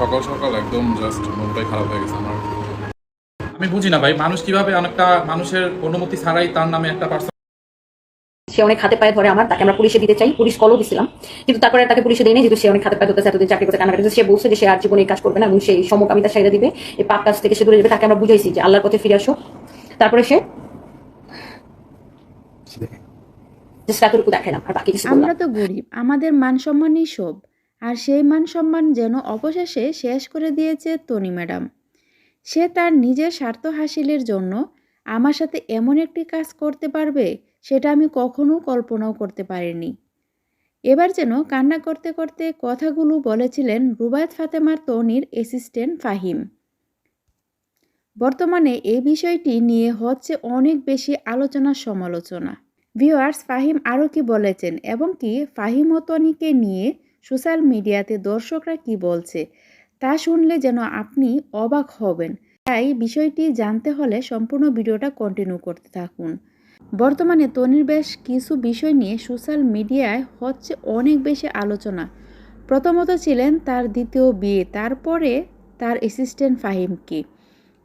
সকাল সকাল একদম জাস্ট মনটাই খারাপ হয়ে গেছে আমার। আমি বুঝি না ভাই, মানুষ কিভাবে অনেকটা মানুষের অনুমতি ছাড়াই তার নামে একটা পার্সন। সে অনেক হাতে পায়ে ধরে আমার, তাকে আমরা পুলিশে দিতে চাই, পুলিশ কলও দিছিলাম, কিন্তু তারপরে তাকে পুলিশে দেয়নি, যেহেতু সে অনেক হাতে পায়ে ধরতেছে, এতদিন চাকরি করতে কান্না করতেছে। সে বলছে যে সে আর জীবনে এই কাজ করবে না এবং সেই সমকামিতা সাইডে দিবে, এই পাপ কাজ থেকে সে দূরে যাবে। তাকে আমরা বুঝাইছি যে আল্লাহর পথে ফিরে আসো। তারপরে সে চেষ্টা করে দেখালাম, আর বাকি কিছু বললাম। আমরা তো গরিব, আমাদের মান সম্মানই সব। আর সেই মান সম্মান যেন অবশেষে শেষ করে দিয়েছে তনি ম্যাডাম। সে তার নিজের স্বার্থ হাসিলের জন্য আমার সাথে এমন একটি কাজ করতে পারবে, সেটা আমি কখনো কল্পনাও করতে পারিনি। এবার যেন কান্না করতে করতে কথাগুলো বলেছিলেন রুবায়েত ফাতেমার তনির অ্যাসিস্ট্যান্ট ফাহিম। বর্তমানে এই বিষয়টি নিয়ে হচ্ছে অনেক বেশি আলোচনা সমালোচনা। ভিউয়ার্স, ফাহিম আরও কি বলেছেন এবং কি ফাহিম ও তনিকে নিয়ে সোশ্যাল মিডিয়াতে দর্শকরা কি বলছে তা শুনলে যেন আপনি অবাক হবেন। তাই বিষয়টি জানতে হলে সম্পূর্ণ ভিডিওটা কন্টিনিউ করতে থাকুন। বর্তমানে তনির বেশ কিছু বিষয় নিয়ে সোশ্যাল মিডিয়ায় হচ্ছে অনেক বেশি আলোচনা। প্রথমত ছিলেন তার দ্বিতীয় বিয়ে, তারপরে তার অ্যাসিস্ট্যান্ট ফাহিমকে।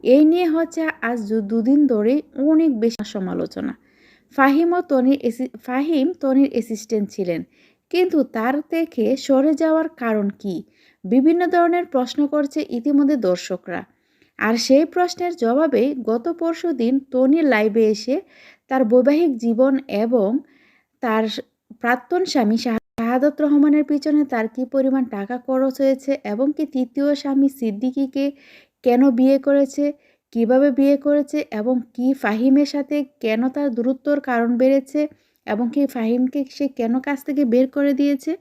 এই নিয়ে হচ্ছে আজ দুদিন ধরেই অনেক বেশি সমালোচনা। ফাহিম তনির অ্যাসিস্ট্যান্ট ছিলেন, কিন্তু তার থেকে সরে যাওয়ার কারণ কি? বিভিন্ন ধরনের প্রশ্ন করছে ইতিমধ্যে দর্শকরা। আর সেই প্রশ্নের জবাবে গত পরশুদিন তনি লাইভে এসে তার বৈবাহিক জীবন এবং তার প্রাক্তন স্বামী শাহাদত রহমানের পিছনে তার কী পরিমাণ টাকা খরচ হয়েছে এবং কি তৃতীয় স্বামী সিদ্দিকীকে কেন বিয়ে করেছে, কিভাবে বিয়ে করেছে এবং কি ফাহিমের সাথে কেন তার দূরত্বর কারণ বেড়েছে এবং কি ফাহিমকে সে কেন কাছ থেকে বের করে দিয়েছে,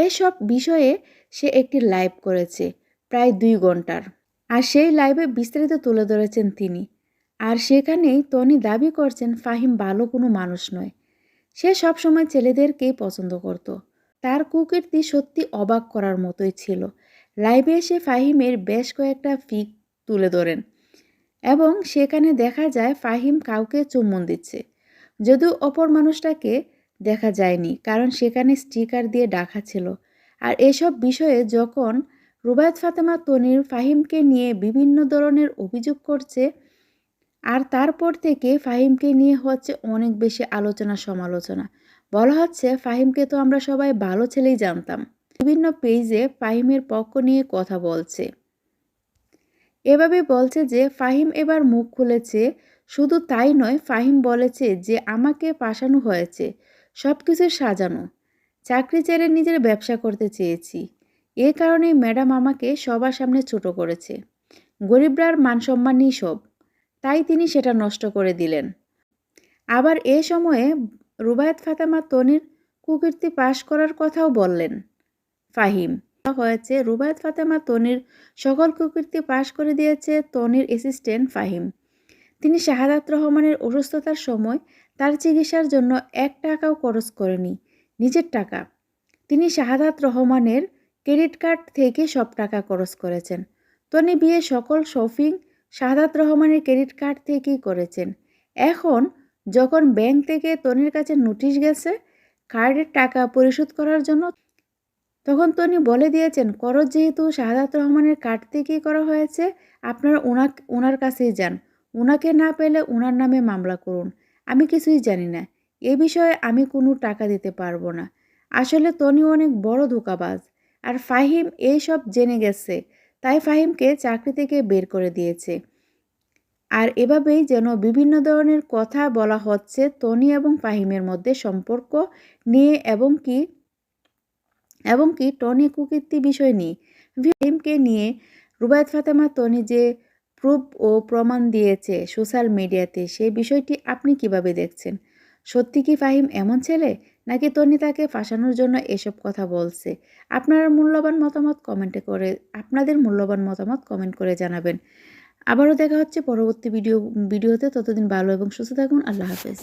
এসব বিষয়ে সে একটি লাইভ করেছে প্রায় 2 ঘন্টার। আর সেই লাইভে বিস্তারিত তুলে ধরেছেন তিনি। আর সেখানেই তনি দাবি করছেন ফাহিম ভালো কোনো মানুষ নয়। সে সবসময় ছেলেদেরকেই পছন্দ করত। তার কুকীর্তি সত্যি অবাক করার মতোই ছিল। লাইভে এসে ফাহিমের বেশ কয়েকটা পিক তুলে ধরেন এবং সেখানে দেখা যায় ফাহিম কাউকে চুম্বন দিচ্ছে, যদিও অপর মানুষটাকে দেখা যায়নি, কারণ সেখানে স্টিকার দিয়ে ঢাকা ছিল। আর এসব বিষয়ে যখন রুবায়েত ফাতেমা তনির ফাহিমকে নিয়ে বিভিন্ন ধরনের অভিযোগ করছে, আর তারপর থেকে ফাহিমকে নিয়ে হচ্ছে অনেক বেশি আলোচনা সমালোচনা। বলা হচ্ছে ফাহিমকে তো আমরা সবাই ভালো ছেলেই জানতাম। বিভিন্ন পেজে ফাহিমের পক্ষ নিয়ে কথা বলছে। এভাবে বলছে যে ফাহিম এবার মুখ খুলেছে। শুধু তাই নয়, ফাহিম বলেছে যে আমাকে ফাঁসানো হয়েছে, সব কিছু সাজানো। চাকরি ছেড়ে নিজের ব্যবসা করতে চেয়েছি, এ কারণেই ম্যাডাম আমাকে সবার সামনে ছোট করেছে। গরিবরার মান সম্মানই সব, তাই তিনি সেটা নষ্ট করে দিলেন। আবার এ সময়ে রুবায়েত ফাতেমা তনির কুকীর্তি পাশ করার কথাও বললেন ফাহিম। হয়েছে রুবায়েত ফাতেমা তনির সকল কুকীর্তি পাশ করে দিয়েছে তনির অ্যাসিস্ট্যান্ট ফাহিম। তিনি শাহাদাত রহমানের অসুস্থতার সময় তার চিকিৎসার জন্য 1 টাকাও খরচ করেনি, নিজের টাকা। তিনি শাহাদাত রহমানের ক্রেডিট কার্ড থেকে সব টাকা খরচ করেছেন। তনি বিয়ে সকল শপিং শাহাদাত রহমানের ক্রেডিট কার্ড থেকেই করেছেন। এখন যখন ব্যাংক থেকে তনির কাছে নোটিশ গেছে কার্ডের টাকা পরিশোধ করার জন্য, তখন তনি বলে দিয়েছেন খরচ যেহেতু শাহাদাত রহমানের কার্ড থেকেই করা হয়েছে, আপনারা ওনার কাছেই যান, ওনাকে না পেলে ওনার নামে মামলা করুন। আমি কিছুই জানি না, এ বিষয়ে আমি কোনো টাকা দিতে পারবো না। আসলে তনি অনেক বড় ধোঁকাবাজ। আর ফাহিম এই সব জেনে গেছে, তাই ফাহিমকে চাকরি থেকে বের করে দিয়েছে। আর এভাবেই যেন বিভিন্ন ধরনের কথা বলা হচ্ছে তনি এবং ফাহিমের মধ্যে সম্পর্ক নিয়ে এবং কি টনি কুকীর্তি বিষয় নিয়ে। ফাহিমকে নিয়ে রুবায়েত ফাতেমা তনি যে প্রুফ ও প্রমাণ দিয়েছে সোশ্যাল মিডিয়াতে, সেই বিষয়টি আপনি কিভাবে দেখছেন? সত্যি কি ফাহিম এমন ছেলে, নাকি তনি তাকে ফাঁসানোর জন্য এসব কথা বলছে? আপনাদের মূল্যবান মতামত কমেন্ট করে জানাবেন। আবারও দেখা হচ্ছে পরবর্তী ভিডিওতে। ততদিন ভালো এবং সুস্থ থাকুন। আল্লাহ হাফেজ।